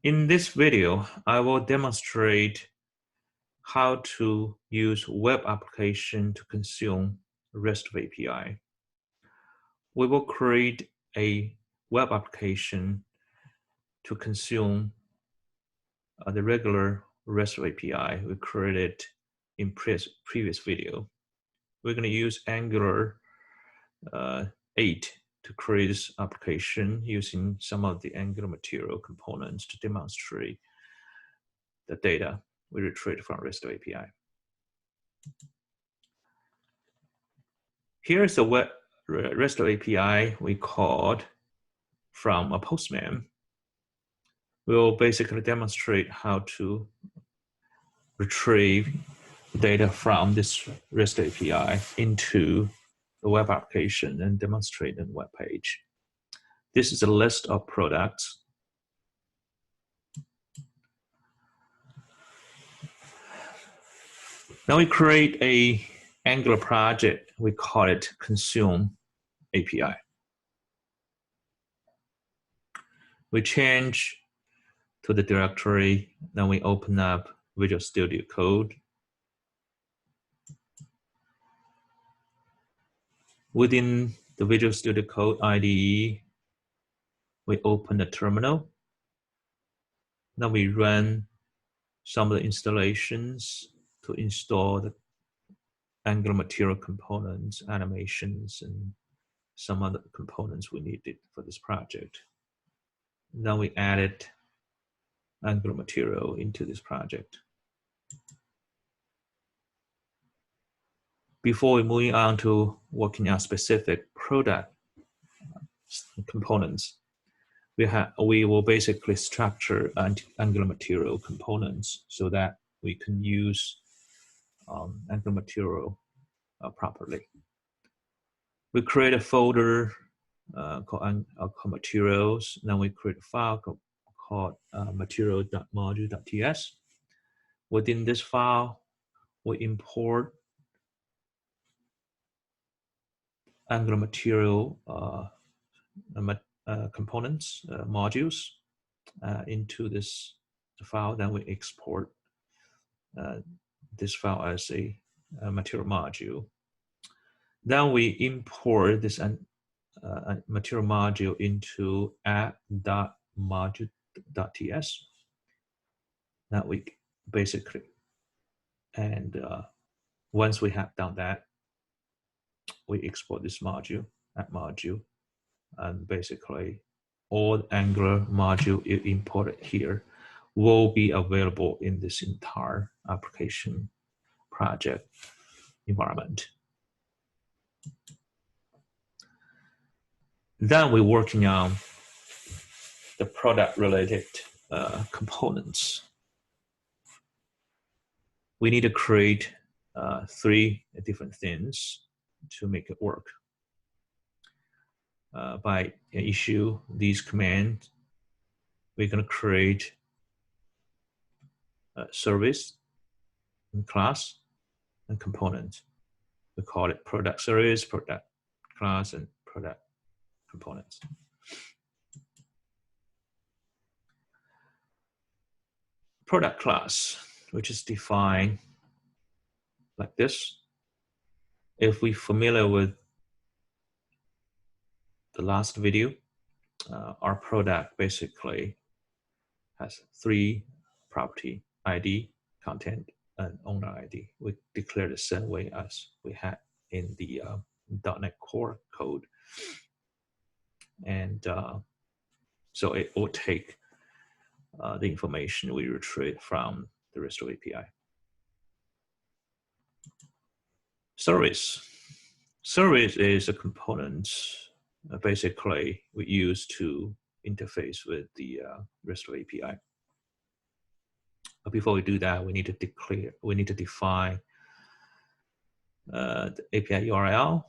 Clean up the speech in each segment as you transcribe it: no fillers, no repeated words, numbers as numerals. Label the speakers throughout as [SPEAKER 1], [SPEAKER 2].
[SPEAKER 1] In this video, I will demonstrate how to use web application to consume REST API. We will create a web application to consume the regular REST API we created in previous video. We're going to use Angular 8 to create this application using some of the Angular material components to demonstrate the data we retrieved from REST API. Here's the REST API we called from a Postman. We'll basically demonstrate how to retrieve data from this REST API into the web application and demonstrate in the web page. This is a list of products. Now we create a Angular project. We call it ConsumeApi. We change to the directory. Then we open up Visual Studio Code. Within the Visual Studio Code IDE, we open the terminal. Now we run some of the installations to install the Angular material components, animations, and some other components we needed for this project. Now we added Angular material into this project. Before we move on to working on specific product components, we will basically structure Angular material components so that we can use Angular material properly. We create a folder called materials. Then we create a file called material.module.ts. Within this file, we import Angular material components, modules into this file. Then we export this file as a material module. Then we import this material module into app.module.ts. Now we basically, and once we have done that, we export this module, app module, and basically all Angular module you imported here will be available in this entire application project environment. Then we're working on the product-related components. We need to create 3 different things to make it work. By issue these commands, we're going to create a service and class and component. We call it product service, product class, and product components. Product class, which is defined like this. If we're familiar with the last video, our product basically has 3 property: ID, content, and owner ID. We declare the same way as we had in the .NET Core code. And so it will take the information we retrieve from the REST API. Service. Service is a component basically we use to interface with the REST API. But before we do that, we need to define the API URL.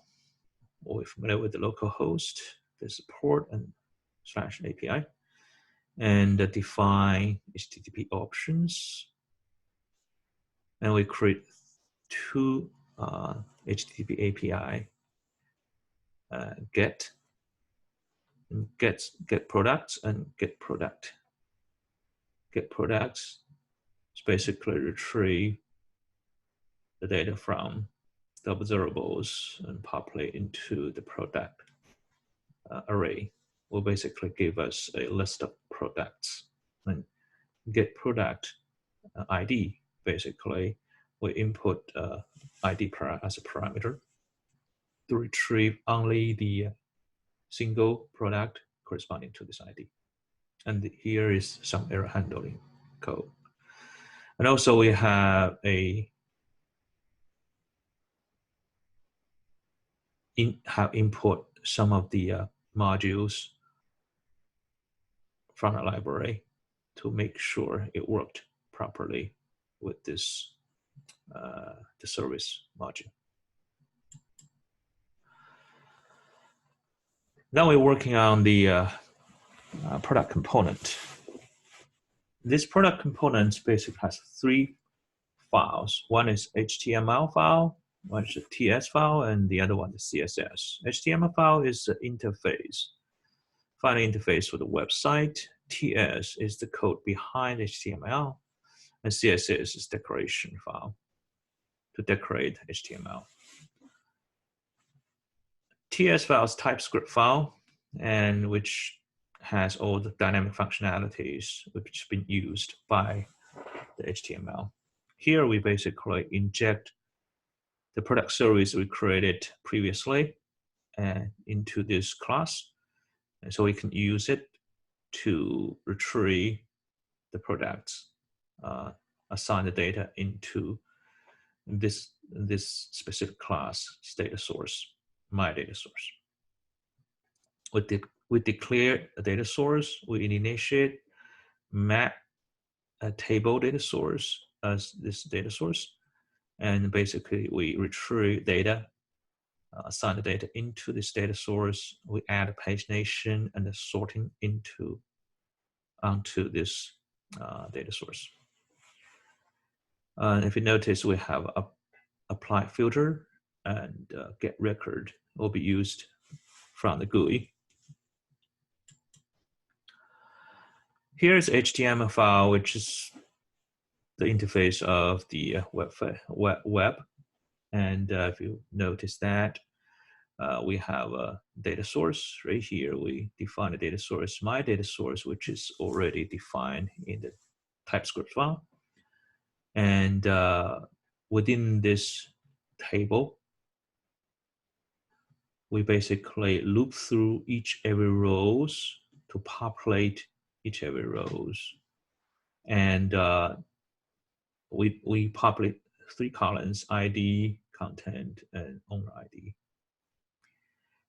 [SPEAKER 1] We're familiar with the localhost, the support and /API, and define HTTP options. And we create 2 HTTP API, get products and get product. get products. It's basically retrieve the data from the observables and populate into the product array. Will basically give us a list of products. And get product ID, basically, we input ID as a parameter to retrieve only the single product corresponding to this ID. And here is some error handling code. And also we have a import some of the modules from the library to make sure it worked properly with this the service module. Now we're working on the product component. This product component basically has 3 files. One is HTML file, one is a TS file, and the other one is CSS. HTML file is the interface, final interface for the website. TS is the code behind HTML, and CSS is decoration file to decorate HTML. TS file is TypeScript file, and which has all the dynamic functionalities which have been used by the HTML. Here we basically inject the product service we created previously into this class, and so we can use it to retrieve the products, assign the data into this specific class data source, my data source. We declare a data source. We initiate MatTableDataSource as this data source, and basically we retrieve data, assign the data into this data source. We add a pagination and a sorting onto this data source. If you notice, we have a apply filter and get record will be used from the GUI. Here's HTML file, which is the interface of the web. And if you notice that, we have a data source right here. We define a data source, my data source, which is already defined in the TypeScript file. And within this table, we basically loop through every rows to populate every rows. And we populate 3 columns: ID, content, and owner ID.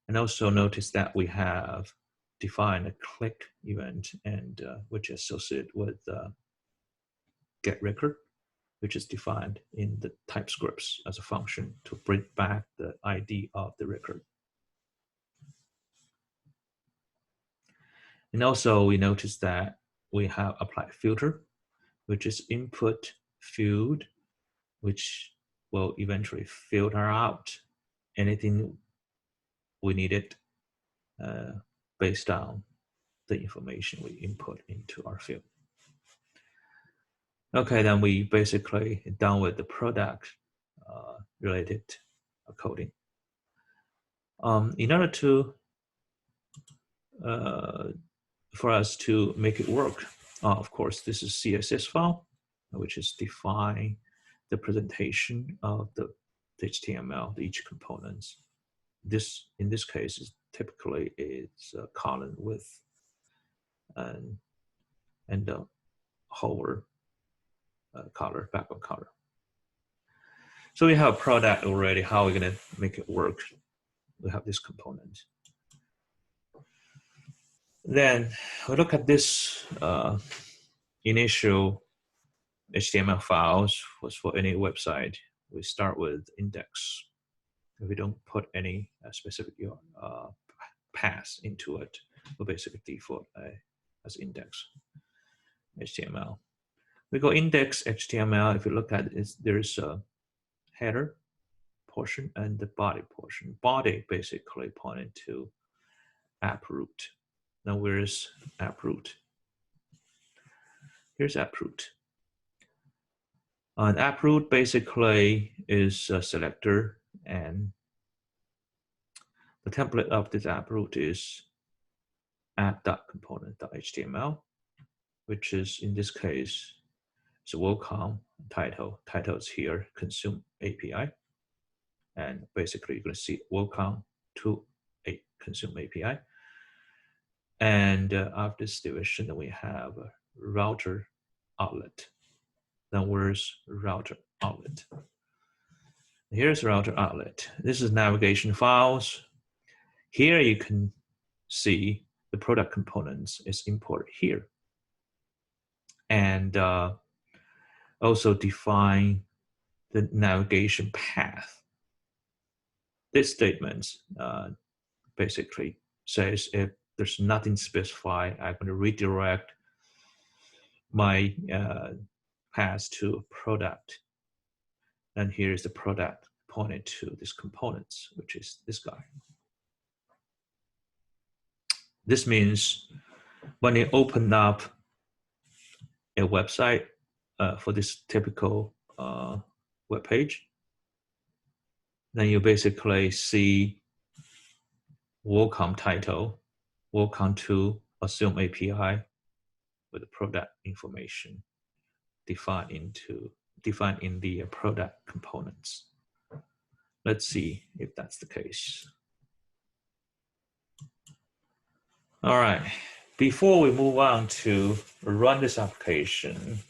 [SPEAKER 1] And also notice that we have defined a click event, and which is associated with get record, which is defined in the TypeScripts as a function to bring back the ID of the record. And also we notice that we have applied filter, which is input field, which will eventually filter out anything we needed based on the information we input into our field. Okay, then we basically done with the product related coding. In order to for us to make it work, of course, this is CSS file, which is define the presentation of the HTML, each components. This, in this case, is typically it's a column width and a hover color, background color. So we have a product already. How are we going to make it work? We have this component. Then we look at this initial HTML files for any website. We start with index. We don't put any specific path into it. We basically default as index HTML. We go index HTML. If you look at it, there's a header portion and the body portion. Body basically pointing to app root. Now where is app root? Here's AppRoot. An AppRoot basically is a selector, and the template of this AppRoot is app.component.html, which is in this case is welcome title. Title is here, consume API, and basically you're going to see welcome to a consume API. And after this division, we have a router outlet. Then where's router outlet? Here's router outlet. This is navigation files. Here you can see the product components is imported here. And also define the navigation path. This statement basically says if there's nothing specified, I'm going to redirect my path to a product. And here's the product pointed to these components, which is this guy. This means when you open up a website for this typical web page, then you basically see welcome title, welcome to Assume API with the product information defined in the product components. Let's see if that's the case. All right, before we move on to run this application,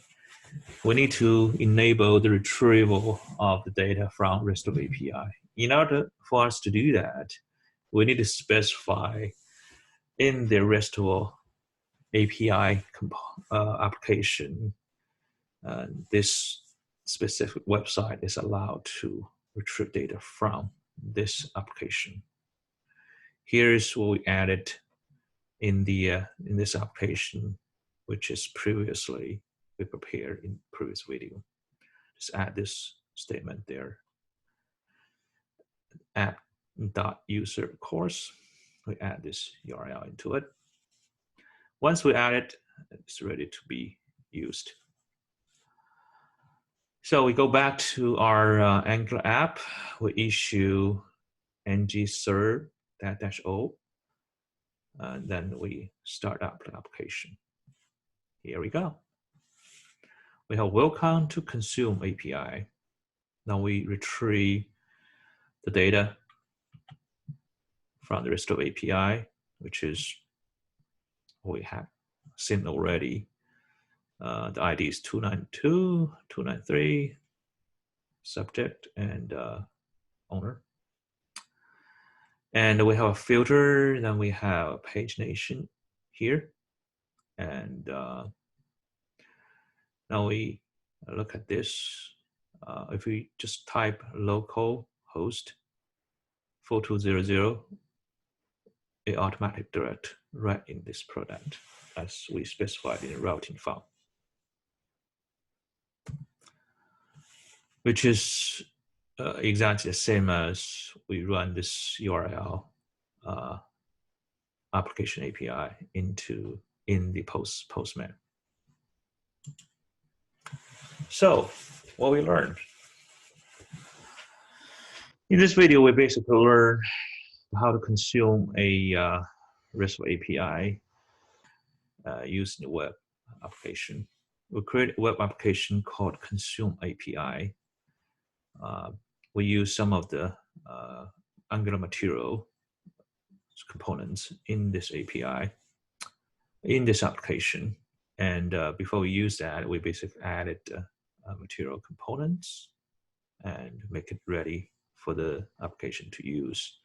[SPEAKER 1] we need to enable the retrieval of the data from RESTful API. In order for us to do that, we need to specify in the RESTful API application, this specific website is allowed to retrieve data from this application. Here's what we added in this application, which is previously we prepared in previous video. Just add this statement there. App.user course. We add this URL into it. Once we add it, it's ready to be used. So we go back to our Angular app. We issue ng-serve-o, and then we start up the application. Here we go. We have welcome to consume API. Now we retrieve the data from the RESTful API, which is what we have seen already. The ID is 292, 293, subject, and owner. And we have a filter, then we have a pagination here. And now we look at this. If we just type local host 4200, it automatically direct right in this product as we specified in the routing file, which is exactly the same as we run this URL application API in the Postman. So what we learned in this video, we basically learned how to consume a RESTful API using the web application. We create a web application called ConsumeApi. We use some of the Angular material components in this API, in this application. And before we use that, we basically added material components and make it ready for the application to use.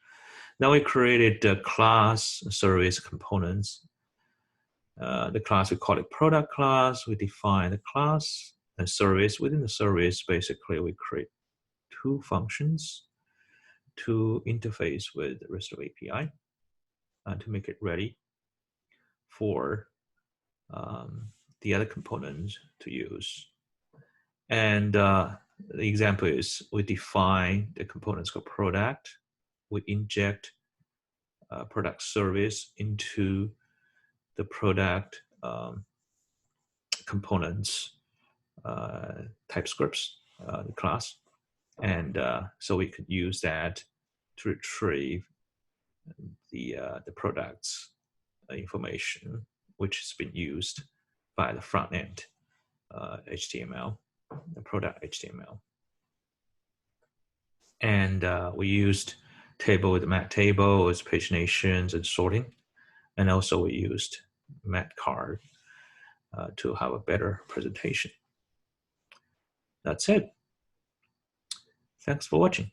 [SPEAKER 1] Now we created the class service components. The class, we call it product class. We define the class and service. Within the service, basically, we create two functions to interface with the RESTful API and to make it ready for the other components to use. And the example is we define the components called product. We inject product service into the product components TypeScripts the class, and so we could use that to retrieve the product's information, which has been used by the front end HTML, the product HTML. And we used table with MatTable as paginations and sorting. And also we used MatCard to have a better presentation. That's it. Thanks for watching.